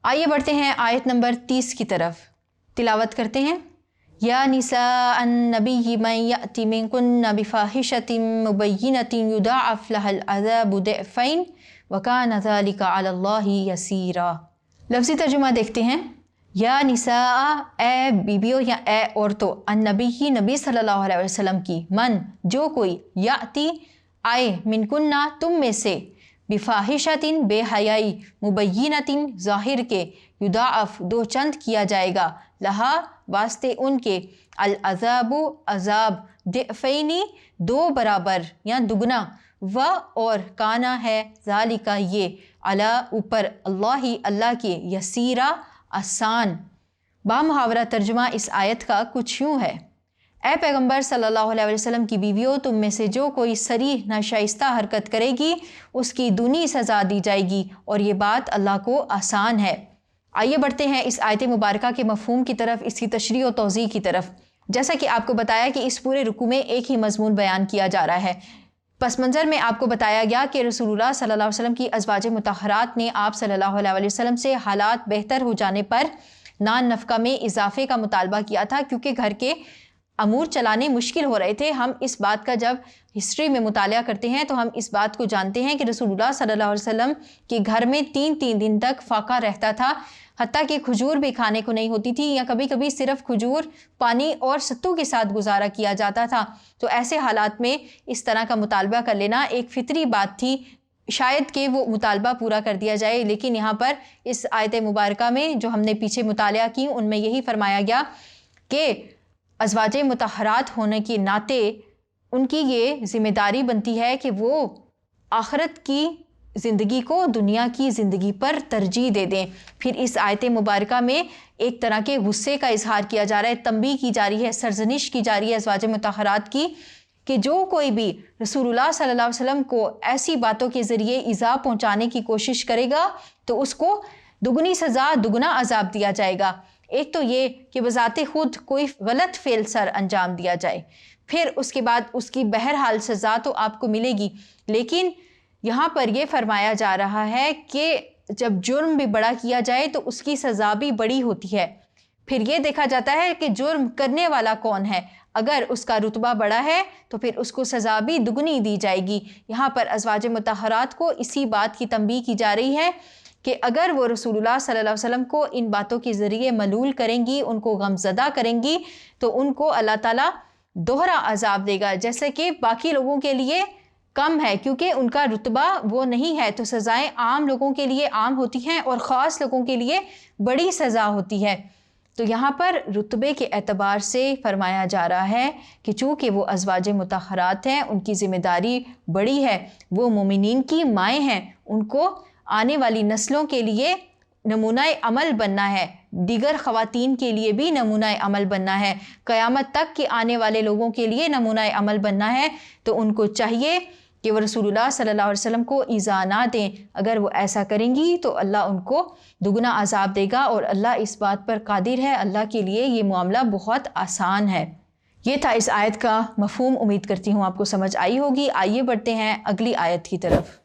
آئیے بڑھتے ہیں آیت نمبر 30 کی طرف، تلاوت کرتے ہیں۔ یا نساء النبی من یأتی منکن بفاحشۃ مبینۃ یضاعف لها العذاب ضعفین وکان ذلک علی اللہ یسیرا۔ لفظی ترجمہ دیکھتے ہیں۔ یا نساء، اے بیبیوں یا اے عورتوں، النبی، نبی صلی اللہ علیہ وسلم کی، من، جو کوئی، یاتی، آئے، منکنہ، تم میں سے، بفاحشۃ، بے حیائی، مبینۃ، ظاہر کے، یضاعف، دو چند کیا جائے گا، لہا، واسطے ان کے، العذاب، عذاب، ضعفین، دو برابر یا دگنا، و اور کانا ہے، ذالکا یہ، علی اوپر، اللہ کے، یسیرا آسان۔ بامحاورہ ترجمہ اس آیت کا کچھ یوں ہے۔ اے پیغمبر صلی اللہ علیہ وسلم کی بیویوں، تم میں سے جو کوئی صریح ناشائستہ حرکت کرے گی اس کی دونی سزا دی جائے گی، اور یہ بات اللہ کو آسان ہے۔ آئیے بڑھتے ہیں اس آیت مبارکہ کے مفہوم کی طرف، اس کی تشریح و توضیح کی طرف۔ جیسا کہ آپ کو بتایا کہ اس پورے رکوع میں ایک ہی مضمون بیان کیا جا رہا ہے۔ پس منظر میں آپ کو بتایا گیا کہ رسول اللہ صلی اللہ علیہ وسلم کی ازواج مطہرات نے آپ صلی اللہ علیہ وسلم سے حالات بہتر ہو جانے پر نان نفقہ میں اضافے کا مطالبہ کیا تھا، کیونکہ گھر کے امور چلانے مشکل ہو رہے تھے۔ ہم اس بات کا جب ہسٹری میں مطالعہ کرتے ہیں تو ہم اس بات کو جانتے ہیں کہ رسول اللہ صلی اللہ علیہ وسلم کے گھر میں 3 دن تک فاقہ رہتا تھا، حتیٰ کہ کھجور بھی کھانے کو نہیں ہوتی تھی، یا کبھی کبھی صرف کھجور، پانی اور ستو کے ساتھ گزارا کیا جاتا تھا۔ تو ایسے حالات میں اس طرح کا مطالبہ کر لینا ایک فطری بات تھی، شاید کہ وہ مطالبہ پورا کر دیا جائے، لیکن یہاں پر اس آیت مبارکہ میں جو ہم نے پیچھے مطالعہ کی ان میں یہی فرمایا گیا کہ ازواج مطہرات ہونے کے ناطے ان کی یہ ذمہ داری بنتی ہے کہ وہ آخرت کی زندگی کو دنیا کی زندگی پر ترجیح دے دیں۔ پھر اس آیت مبارکہ میں ایک طرح کے غصے کا اظہار کیا جا رہا ہے، تنبیہ کی جا رہی ہے، سرزنش کی جا رہی ہے ازواج مطہرات کی، کہ جو کوئی بھی رسول اللہ صلی اللہ علیہ وسلم کو ایسی باتوں کے ذریعے ایذا پہنچانے کی کوشش کرے گا تو اس کو دگنی سزا، دگنا عذاب دیا جائے گا۔ ایک تو یہ کہ بذات خود کوئی غلط فعل سر انجام دیا جائے، پھر اس کے بعد اس کی بہرحال سزا تو آپ کو ملے گی، لیکن یہاں پر یہ فرمایا جا رہا ہے کہ جب جرم بھی بڑا کیا جائے تو اس کی سزا بھی بڑی ہوتی ہے۔ پھر یہ دیکھا جاتا ہے کہ جرم کرنے والا کون ہے، اگر اس کا رتبہ بڑا ہے تو پھر اس کو سزا بھی دگنی دی جائے گی۔ یہاں پر ازواج مطہرات کو اسی بات کی تنبیہ کی جا رہی ہے کہ اگر وہ رسول اللہ صلی اللہ علیہ وسلم کو ان باتوں کے ذریعے ملول کریں گی، ان کو غمزدہ کریں گی، تو ان کو اللہ تعالیٰ دوہرا عذاب دے گا، جیسے کہ باقی لوگوں کے لیے کم ہے، کیونکہ ان کا رتبہ وہ نہیں ہے، تو سزائیں عام لوگوں کے لیے عام ہوتی ہیں اور خاص لوگوں کے لیے بڑی سزا ہوتی ہے۔ تو یہاں پر رتبے کے اعتبار سے فرمایا جا رہا ہے کہ چونکہ وہ ازواج مطہرات ہیں، ان کی ذمہ داری بڑی ہے، وہ مومنین کی مائیں ہیں، ان کو آنے والی نسلوں کے لیے نمونہ عمل بننا ہے، دیگر خواتین کے لیے بھی نمونہ عمل بننا ہے، قیامت تک کے آنے والے لوگوں کے لیے نمونہ عمل بننا ہے۔ تو ان کو چاہیے کہ وہ رسول اللہ صلی اللہ علیہ وسلم کو ایذا نہ دیں۔ اگر وہ ایسا کریں گی تو اللہ ان کو دگنا عذاب دے گا، اور اللہ اس بات پر قادر ہے، اللہ کے لیے یہ معاملہ بہت آسان ہے۔ یہ تھا اس آیت کا مفہوم، امید کرتی ہوں آپ کو سمجھ آئی ہوگی۔ آئیے بڑھتے ہیں اگلی آیت کی طرف۔